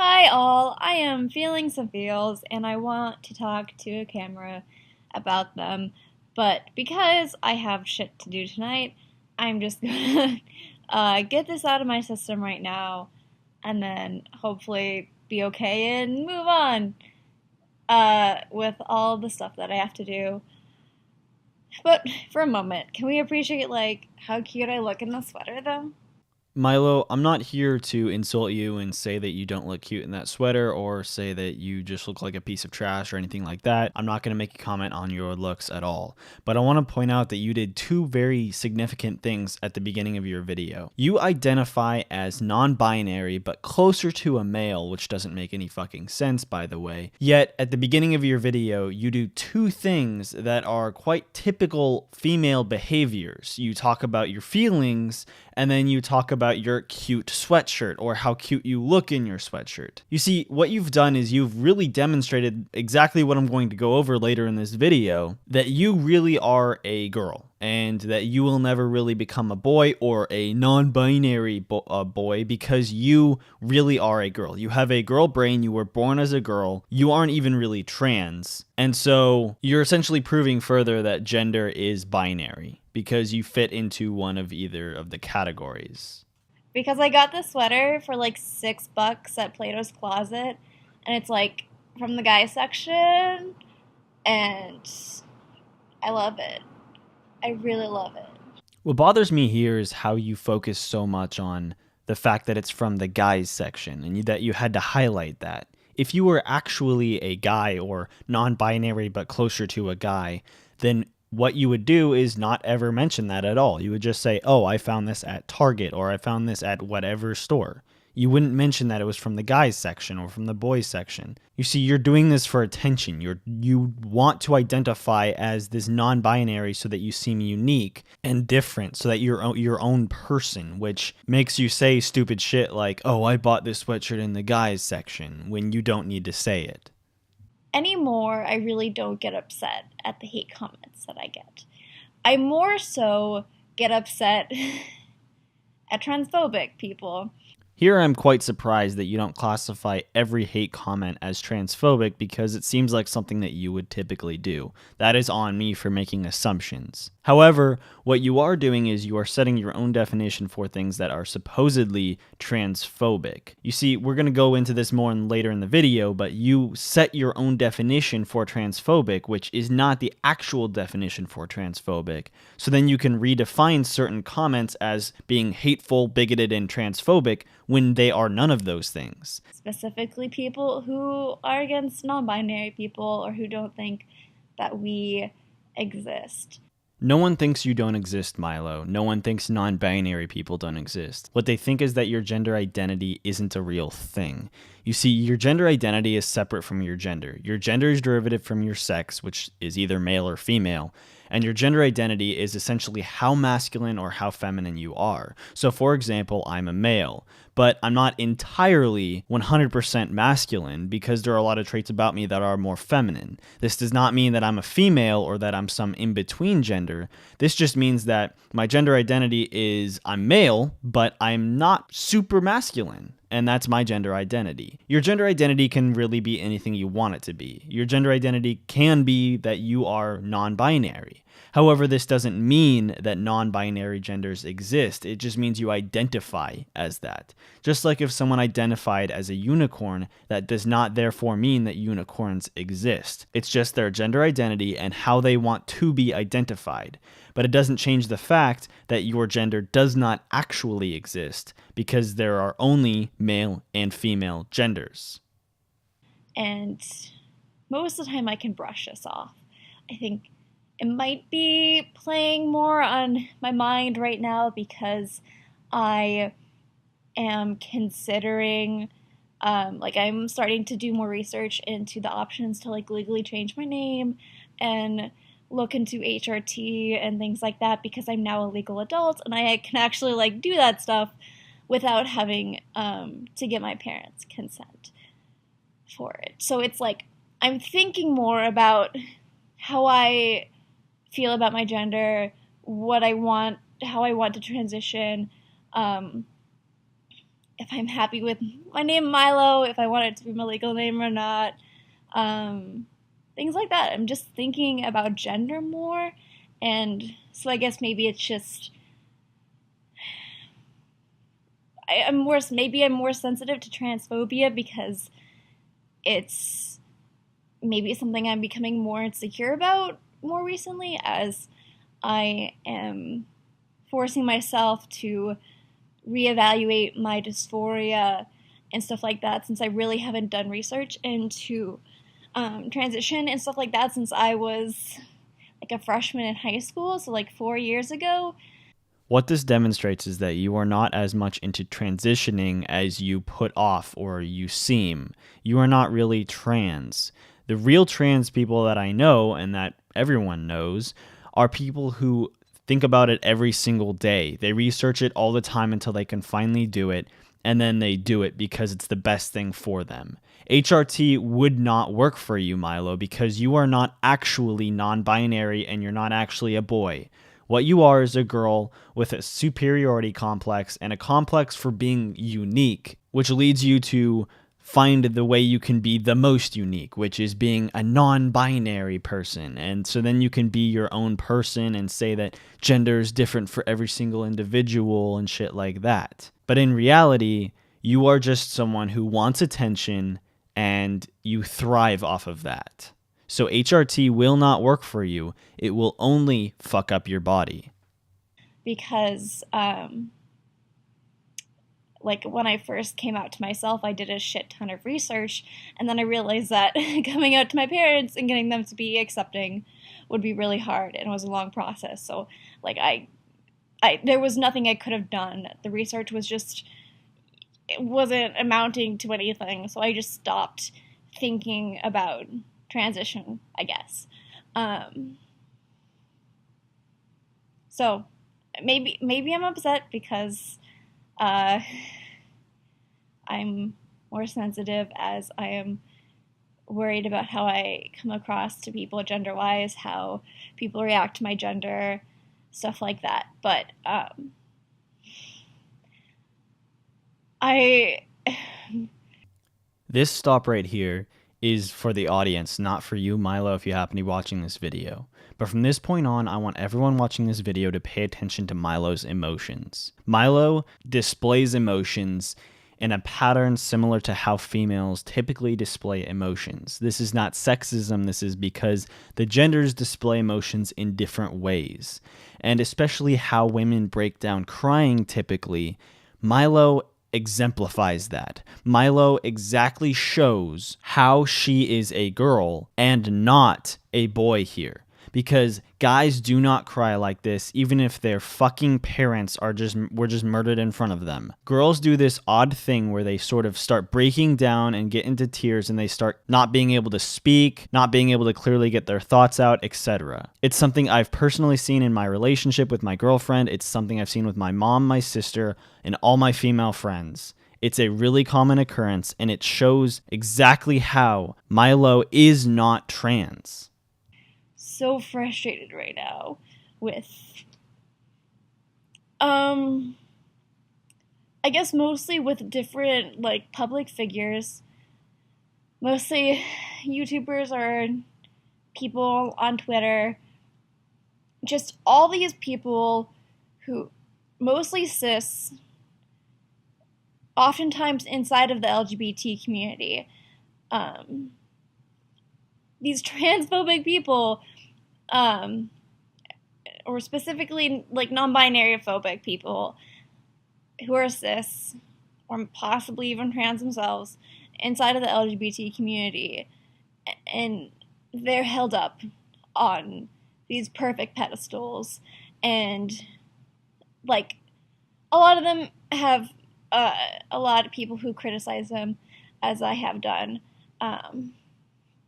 Hi all, I am feeling some feels and I want to talk to a camera about them, but because I have shit to do tonight, I'm just gonna get this out of my system right now and then hopefully be okay and move on with all the stuff that I have to do. But for a moment, can we appreciate how cute I look in the sweater though? Milo, I'm not here to insult you and say that you don't look cute in that sweater or say that you just look like a piece of trash or anything like that. I'm not going to make a comment on your looks at all. But I want to point out that you did two very significant things at the beginning of your video. You identify as non-binary but closer to a male, which doesn't make any fucking sense, by the way. Yet at the beginning of your video, you do two things that are quite typical female behaviors. You talk about your feelings and then you talk about your cute sweatshirt or how cute you look in your sweatshirt. You see, what you've done is you've really demonstrated exactly what I'm going to go over later in this video, that you really are a girl and that you will never really become a boy or a non-binary boy because you really are a girl. You have a girl brain, you were born as a girl, you aren't even really trans, and so you're essentially proving further that gender is binary because you fit into one of either of the categories. Because I got this sweater for like $6 at Plato's Closet, and it's like from the guy section, and I love it. I really love it. What bothers me here is how you focus so much on the fact that it's from the guys section and that you had to highlight that. If you were actually a guy or non-binary but closer to a guy, then what you would do is not ever mention that at all. You would just say, "Oh, I found this at Target," or "I found this at whatever store." You wouldn't mention that it was from the guys section or from the boys section. You see, you're doing this for attention. You want to identify as this non-binary so that you seem unique and different, so that you're your own person, which makes you say stupid shit like, "Oh, I bought this sweatshirt in the guys section," when you don't need to say it. Anymore, I really don't get upset at the hate comments that I get. I more so get upset at transphobic people. Here I'm quite surprised that you don't classify every hate comment as transphobic because it seems like something that you would typically do. That is on me for making assumptions. However, what you are doing is you are setting your own definition for things that are supposedly transphobic. You see, we're going to go into this more later in the video, but you set your own definition for transphobic, which is not the actual definition for transphobic. So then you can redefine certain comments as being hateful, bigoted, and transphobic when they are none of those things. Specifically, people who are against non binary people or who don't think that we exist. No one thinks you don't exist, Milo. No one thinks non-binary people don't exist. What they think is that your gender identity isn't a real thing. You see, your gender identity is separate from your gender. Your gender is derivative from your sex, which is either male or female. And your gender identity is essentially how masculine or how feminine you are. So for example, I'm a male, but I'm not entirely 100% masculine because there are a lot of traits about me that are more feminine. This does not mean that I'm a female or that I'm some in-between gender. This just means that my gender identity is I'm male, but I'm not super masculine. And that's my gender identity. Your gender identity can really be anything you want it to be. Your gender identity can be that you are non-binary. However, this doesn't mean that non-binary genders exist. It just means you identify as that. Just like if someone identified as a unicorn, that does not therefore mean that unicorns exist. It's just their gender identity and how they want to be identified. But it doesn't change the fact that your gender does not actually exist because there are only male and female genders. And most of the time I can brush this off. I think it might be playing more on my mind right now because I am considering, I'm starting to do more research into the options to legally change my name and look into HRT and things like that because I'm now a legal adult and I can actually do that stuff without having to get my parents' consent for it. So it's I'm thinking more about how I feel about my gender, what I want, how I want to transition, if I'm happy with my name Milo, if I want it to be my legal name or not. Things like that. I'm just thinking about gender more, and so I guess maybe it's just I'm more sensitive to transphobia because it's maybe something I'm becoming more insecure about more recently, as I am forcing myself to reevaluate my dysphoria and stuff like that, since I really haven't done research into transition and stuff like that since I was like a freshman in high school, so like 4 years ago. What this demonstrates is that you are not as much into transitioning as you put off or you seem. You are not really trans. The real trans people that I know and that everyone knows are people who think about it every single day. They research it all the time until they can finally do it, and then they do it because it's the best thing for them. HRT would not work for you, Milo, because you are not actually non-binary and you're not actually a boy. What you are is a girl with a superiority complex and a complex for being unique, which leads you to find the way you can be the most unique, which is being a non-binary person. And so then you can be your own person and say that gender is different for every single individual and shit like that. But in reality, you are just someone who wants attention and you thrive off of that. So HRT will not work for you. It will only fuck up your body. Because, like, when I first came out to myself, I did a shit ton of research, and then I realized that coming out to my parents and getting them to be accepting would be really hard, and it was a long process. So, like, there was nothing I could have done. The research was just, it wasn't amounting to anything, so I just stopped thinking about transition, I guess. So maybe I'm upset because I'm more sensitive, as I am worried about how I come across to people gender-wise, how people react to my gender, stuff like that. But This stop right here is for the audience, not for you, Milo, if you happen to be watching this video. But from this point on, I want everyone watching this video to pay attention to Milo's emotions. Milo displays emotions in a pattern similar to how females typically display emotions. This is not sexism, this is because the genders display emotions in different ways. And especially how women break down crying typically, Milo exemplifies that. Milo exactly shows how she is a girl and not a boy here. Because guys do not cry like this, even if their fucking parents were just murdered in front of them. Girls do this odd thing where they sort of start breaking down and get into tears, and they start not being able to speak, not being able to clearly get their thoughts out, etc. It's something I've personally seen in my relationship with my girlfriend. It's something I've seen with my mom, my sister, and all my female friends. It's a really common occurrence, and it shows exactly how Milo is not trans. So frustrated right now with I guess mostly with different like public figures, mostly YouTubers or people on Twitter, just all these people who mostly cis, oftentimes inside of the LGBT community, these transphobic people, or specifically like non-binary phobic people who are cis or possibly even trans themselves inside of the LGBT community, and they're held up on these perfect pedestals, and like a lot of them have a lot of people who criticize them, as I have done,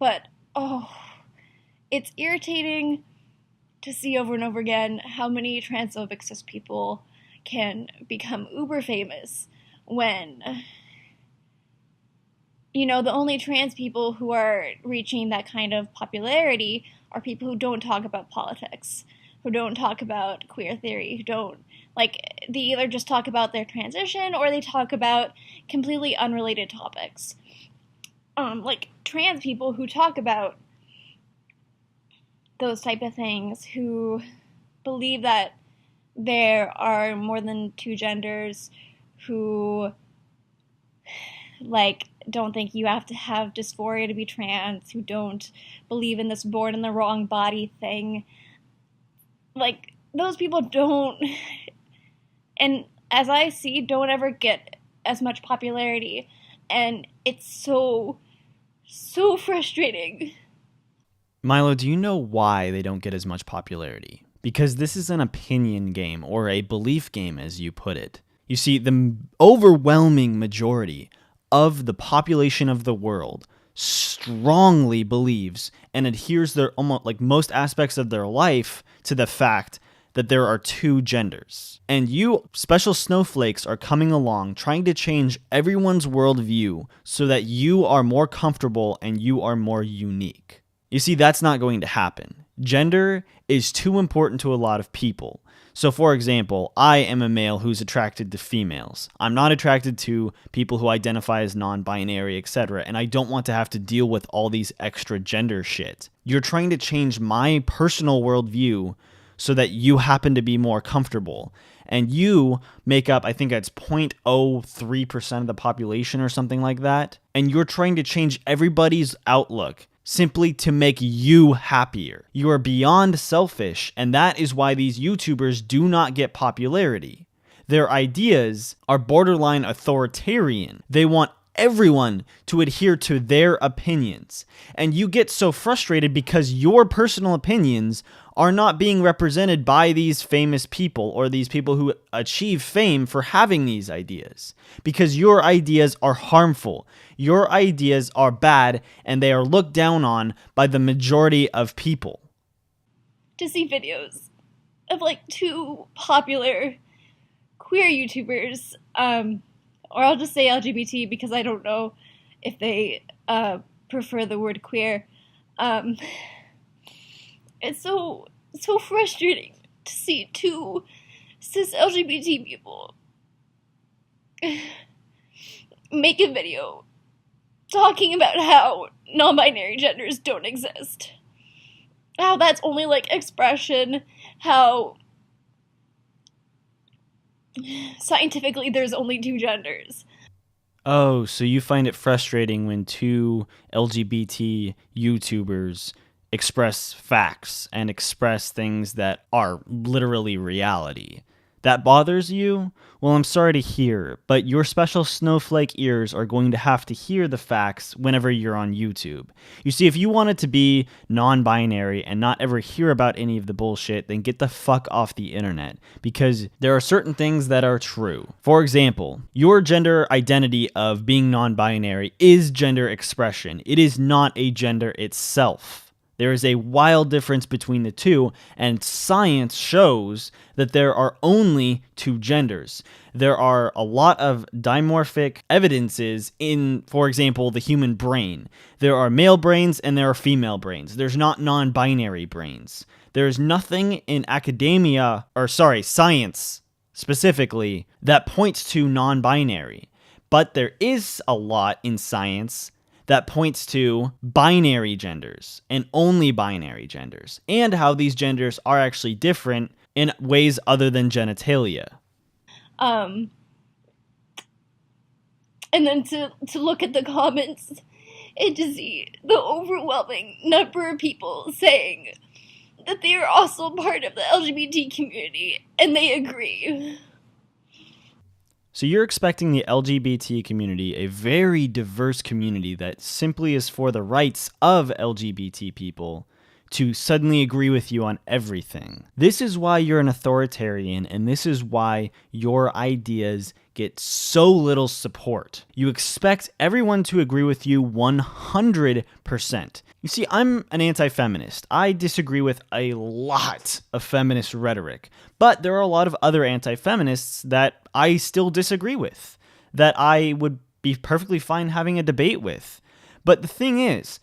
but it's irritating to see over and over again how many transphobic cis people can become uber famous when, you know, the only trans people who are reaching that kind of popularity are people who don't talk about politics, who don't talk about queer theory, who don't, like, they either just talk about their transition or they talk about completely unrelated topics. Like trans people who talk about those type of things, who believe that there are more than two genders, who like don't think you have to have dysphoria to be trans, who don't believe in this born in the wrong body thing. Like, those people don't, and as I see, don't ever get as much popularity, and it's so frustrating. Milo, do you know why they don't get as much popularity? Because this is an opinion game, or a belief game, as you put it. You see, the overwhelming majority of the population of the world strongly believes and adheres their almost like most aspects of their life to the fact that there are two genders. And you special snowflakes are coming along trying to change everyone's worldview so that you are more comfortable and you are more unique. You see, that's not going to happen. Gender is too important to a lot of people. So for example, I am a male who's attracted to females. I'm not attracted to people who identify as non-binary, etc., and I don't want to have to deal with all these extra gender shit. You're trying to change my personal worldview so that you happen to be more comfortable. And you make up, I think it's 0.03% of the population or something like that. And you're trying to change everybody's outlook simply to make you happier. You are beyond selfish, and that is why these YouTubers do not get popularity. Their ideas are borderline authoritarian. They want everyone to adhere to their opinions. And you get so frustrated because your personal opinions are not being represented by these famous people or these people who achieve fame for having these ideas. Because your ideas are harmful. Your ideas are bad, and they are looked down on by the majority of people. To see videos of like two popular queer YouTubers, or I'll just say LGBT because I don't know if they prefer the word queer. It's so frustrating to see two cis LGBT people make a video talking about how non-binary genders don't exist. How that's only like expression, how scientifically there's only two genders. Oh, so you find it frustrating when two LGBT YouTubers express facts and express things that are literally reality. That bothers you? Well, I'm sorry to hear, but your special snowflake ears are going to have to hear the facts whenever you're on YouTube. You see, if you wanted to be non-binary and not ever hear about any of the bullshit, then get the fuck off the internet, because there are certain things that are true. For example, your gender identity of being non-binary is gender expression. It is not a gender itself. There is a wild difference between the two, and science shows that there are only two genders. There are a lot of dimorphic evidences in, for example, the human brain. There are male brains and there are female brains. There's not non-binary brains. There's nothing in science specifically, that points to non-binary. But there is a lot in science that points to binary genders and only binary genders, and how these genders are actually different in ways other than genitalia. And then to look at the comments and to see the overwhelming number of people saying that they are also part of the LGBT community, and they agree. So you're expecting the LGBT community, a very diverse community that simply is for the rights of LGBT people, to suddenly agree with you on everything. This is why you're an authoritarian, and this is why your ideas get so little support. You expect everyone to agree with you 100%. You see, I'm an anti-feminist. I disagree with a lot of feminist rhetoric, but there are a lot of other anti-feminists that I still disagree with, that I would be perfectly fine having a debate with. But the thing is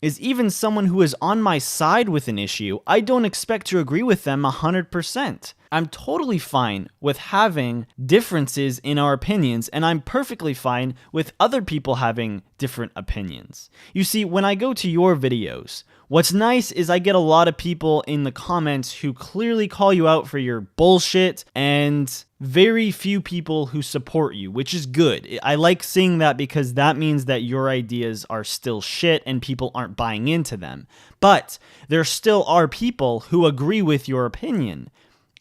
is even someone who is on my side with an issue, I don't expect to agree with them 100%. I'm totally fine with having differences in our opinions, and I'm perfectly fine with other people having different opinions. You see, when I go to your videos, what's nice is I get a lot of people in the comments who clearly call you out for your bullshit, and very few people who support you, which is good. I like seeing that because that means that your ideas are still shit and people aren't buying into them. But there still are people who agree with your opinion.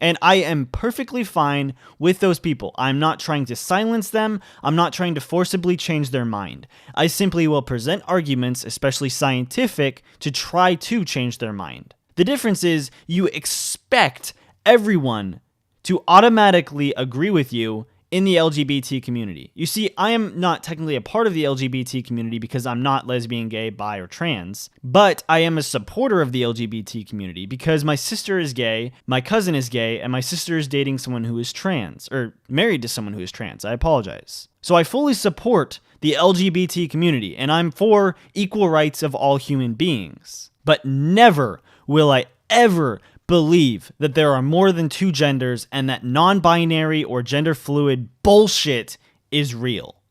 And I am perfectly fine with those people. I'm not trying to silence them. I'm not trying to forcibly change their mind. I simply will present arguments, especially scientific, to try to change their mind. The difference is you expect everyone to automatically agree with you in the LGBT community. You see, I am not technically a part of the LGBT community because I'm not lesbian, gay, bi, or trans, but I am a supporter of the LGBT community because my sister is gay, my cousin is gay, and my sister is dating someone who is trans, or married to someone who is trans. I apologize. So I fully support the LGBT community, and I'm for equal rights of all human beings. But never will I ever believe that there are more than two genders and that non-binary or gender fluid bullshit is real.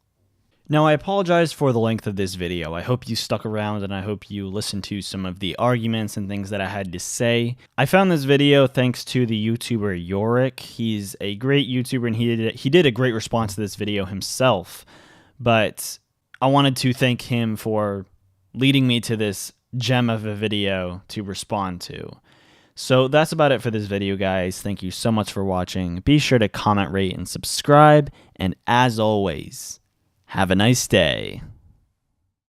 Now, I apologize for the length of this video. I hope you stuck around and I hope you listened to some of the arguments and things that I had to say. I found this video thanks to the YouTuber Yorick. He's a great YouTuber and he did a great response to this video himself. But I wanted to thank him for leading me to this gem of a video to respond to. So that's about it for this video, guys. Thank you so much for watching. Be sure to comment, rate, and subscribe. And as always, have a nice day.